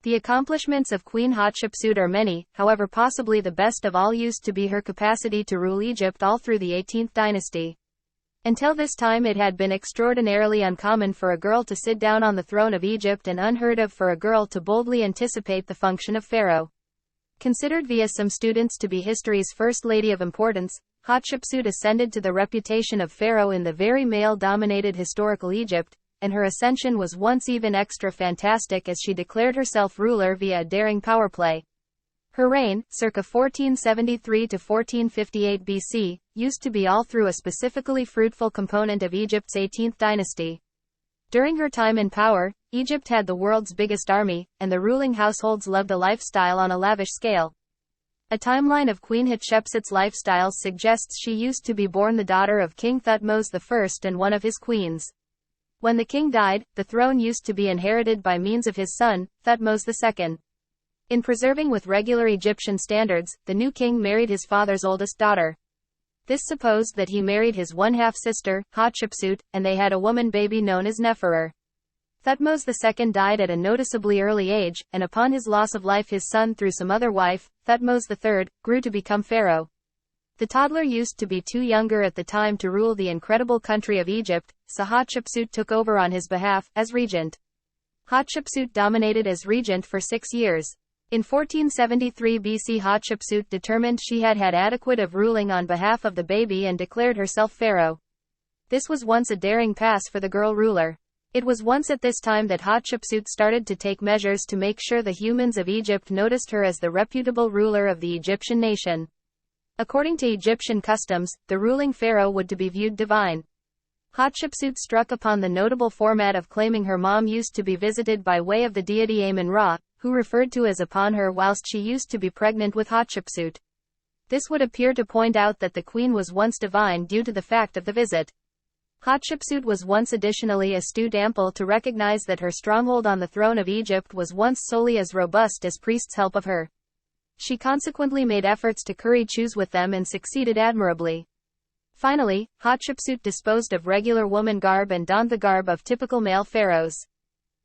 The accomplishments of Queen Hatshepsut are many, however possibly the best of all used to be her capacity to rule Egypt all through the 18th dynasty. Until this time it had been extraordinarily uncommon for a girl to sit down on the throne of Egypt and unheard of for a girl to boldly anticipate the function of pharaoh. Considered via some students to be history's first lady of importance, Hatshepsut ascended to the reputation of pharaoh in the very male-dominated historical Egypt, and her ascension was once even extra fantastic as she declared herself ruler via a daring power play. Her reign, circa 1473 to 1458 BC, used to be all through a specifically fruitful component of Egypt's 18th dynasty. During her time in power, Egypt had the world's biggest army, and the ruling households loved a lifestyle on a lavish scale. A timeline of Queen Hatshepsut's lifestyles suggests she used to be born the daughter of King Thutmose I and one of his queens. When the king died, the throne used to be inherited by means of his son, Thutmose II. In preserving with regular Egyptian standards, the new king married his father's oldest daughter. This supposed that he married his one-half-sister, Hatshepsut, and they had a woman baby known as Neferer. Thutmose II died at a noticeably early age, and upon his loss of life his son through some other wife, Thutmose III, grew to become pharaoh. The toddler used to be too younger at the time to rule the incredible country of Egypt, so Hatshepsut took over on his behalf, as regent. Hatshepsut dominated as regent for 6 years. In 1473 BC Hatshepsut determined she had had adequate of ruling on behalf of the baby and declared herself pharaoh. This was once a daring pass for the girl ruler. It was once at this time that Hatshepsut started to take measures to make sure the humans of Egypt noticed her as the reputable ruler of the Egyptian nation. According to Egyptian customs, the ruling pharaoh would to be viewed divine. Hatshepsut struck upon the notable format of claiming her mom used to be visited by way of the deity Amun-Ra, who referred to as upon her whilst she used to be pregnant with Hatshepsut. This would appear to point out that the queen was once divine due to the fact of the visit. Hatshepsut was once additionally astute ample to recognize that her stronghold on the throne of Egypt was once solely as robust as priests' help of her. She consequently made efforts to curry choose with them and succeeded admirably. Finally, Hatshepsut disposed of regular woman garb and donned the garb of typical male pharaohs.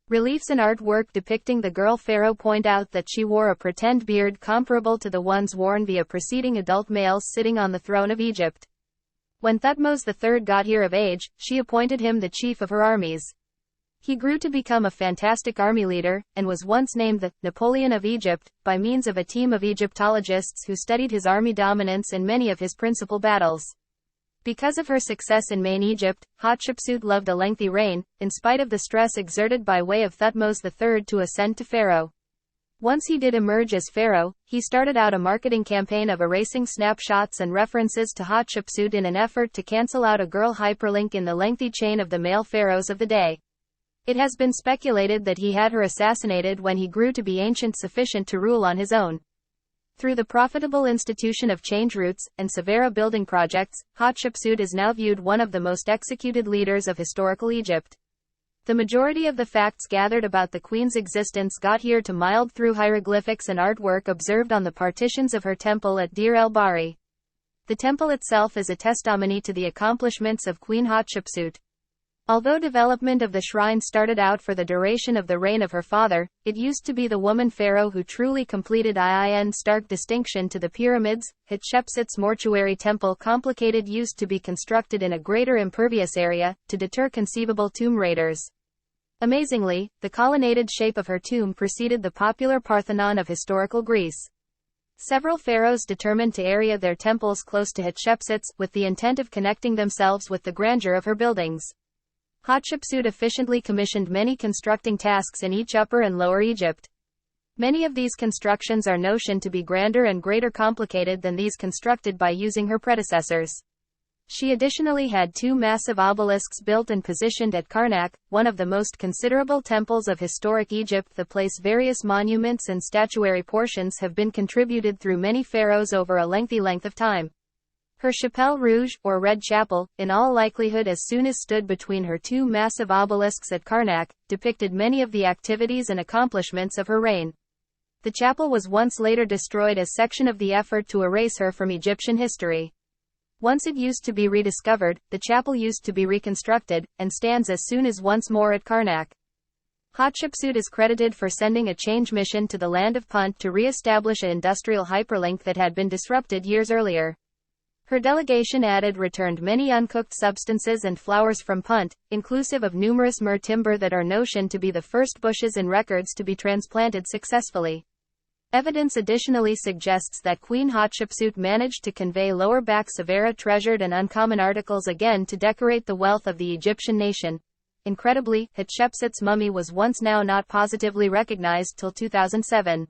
Reliefs and artwork depicting the girl pharaoh point out that she wore a pretend beard comparable to the ones worn via preceding adult males sitting on the throne of Egypt. When Thutmose III got here of age, she appointed him the chief of her armies. He grew to become a fantastic army leader, and was once named the Napoleon of Egypt, by means of a team of Egyptologists who studied his army dominance in many of his principal battles. Because of her success in main Egypt, Hatshepsut loved a lengthy reign, in spite of the stress exerted by way of Thutmose III to ascend to pharaoh. Once he did emerge as pharaoh, he started out a marketing campaign of erasing snapshots and references to Hatshepsut in an effort to cancel out a girl hyperlink in the lengthy chain of the male pharaohs of the day. It has been speculated that he had her assassinated when he grew to be ancient sufficient to rule on his own. Through the profitable institution of change routes and severe building projects, Hatshepsut is now viewed one of the most executed leaders of historical Egypt. The majority of the facts gathered about the queen's existence got here to mild through hieroglyphics and artwork observed on the partitions of her temple at Deir el-Bahri. The temple itself is a testimony to the accomplishments of Queen Hatshepsut. Although development of the shrine started out for the duration of the reign of her father, it used to be the woman pharaoh who truly completed in stark distinction to the pyramids. Hatshepsut's mortuary temple complicated used to be constructed in a greater impervious area, to deter conceivable tomb raiders. Amazingly, the colonnaded shape of her tomb preceded the popular Parthenon of historical Greece. Several pharaohs determined to area their temples close to Hatshepsut's, with the intent of connecting themselves with the grandeur of her buildings. Hatshepsut efficiently commissioned many constructing tasks in each Upper and Lower Egypt. Many of these constructions are notioned to be grander and greater complicated than these constructed by using her predecessors. She additionally had 2 massive obelisks built and positioned at Karnak, one of the most considerable temples of historic Egypt. The place various monuments and statuary portions have been contributed through many pharaohs over a lengthy length of time. Her Chapelle Rouge, or Red Chapel, in all likelihood as soon as stood between her 2 massive obelisks at Karnak, depicted many of the activities and accomplishments of her reign. The chapel was once later destroyed as section of the effort to erase her from Egyptian history. Once it used to be rediscovered, the chapel used to be reconstructed, and stands as soon as once more at Karnak. Hatshepsut is credited for sending a change mission to the land of Punt to re-establish an industrial hyperlink that had been disrupted years earlier. Her delegation returned many uncooked substances and flowers from Punt, inclusive of numerous myrrh timber that are notioned to be the first bushes in records to be transplanted successfully. Evidence additionally suggests that Queen Hatshepsut managed to convey lower back Severa treasured and uncommon articles again to decorate the wealth of the Egyptian nation. Incredibly, Hatshepsut's mummy was once now not positively recognized till 2007.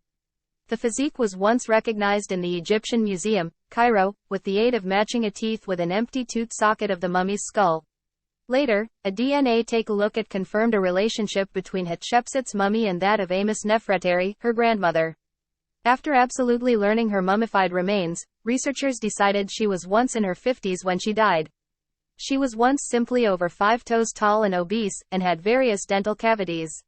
The physique was once recognized in the Egyptian Museum, Cairo, with the aid of matching a teeth with an empty tooth socket of the mummy's skull. Later, a DNA take-a-look at confirmed a relationship between Hatshepsut's mummy and that of Amos Nefertari, her grandmother. After absolutely learning her mummified remains, researchers decided she was once in her 50s when she died. She was once simply over 5 toes tall and obese, and had various dental cavities.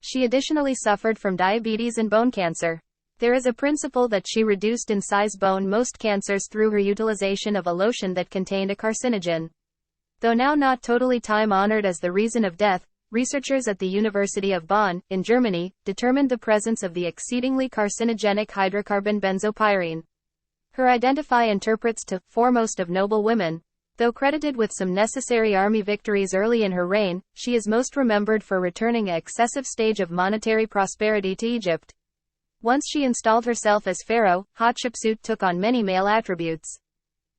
She additionally suffered from diabetes and bone cancer. There is a principle that she reduced in size most cancers through her utilization of a lotion that contained a carcinogen. Though now not totally time-honored as the reason of death, researchers at the University of Bonn, in Germany, determined the presence of the exceedingly carcinogenic hydrocarbon benzopyrene. Her identity interprets to foremost of noble women. Though credited with some necessary army victories early in her reign, she is most remembered for returning an excessive stage of monetary prosperity to Egypt. Once she installed herself as pharaoh, Hatshepsut took on many male attributes.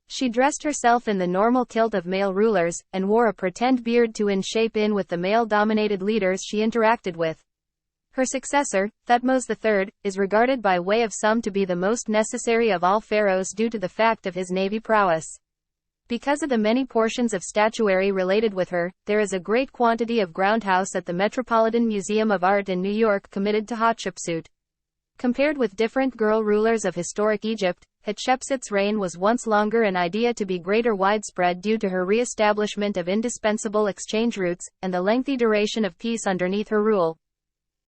She dressed herself in the normal kilt of male rulers, and wore a pretend beard to shape in with the male-dominated leaders she interacted with. Her successor, Thutmose III, is regarded by way of some to be the most necessary of all pharaohs due to the fact of his navy prowess. Because of the many portions of statuary related with her, there is a great quantity of groundhouse at the Metropolitan Museum of Art in New York committed to Hatshepsut. Compared with different girl rulers of historic Egypt, Hatshepsut's reign was once longer and idea to be greater widespread due to her re-establishment of indispensable exchange routes, and the lengthy duration of peace underneath her rule.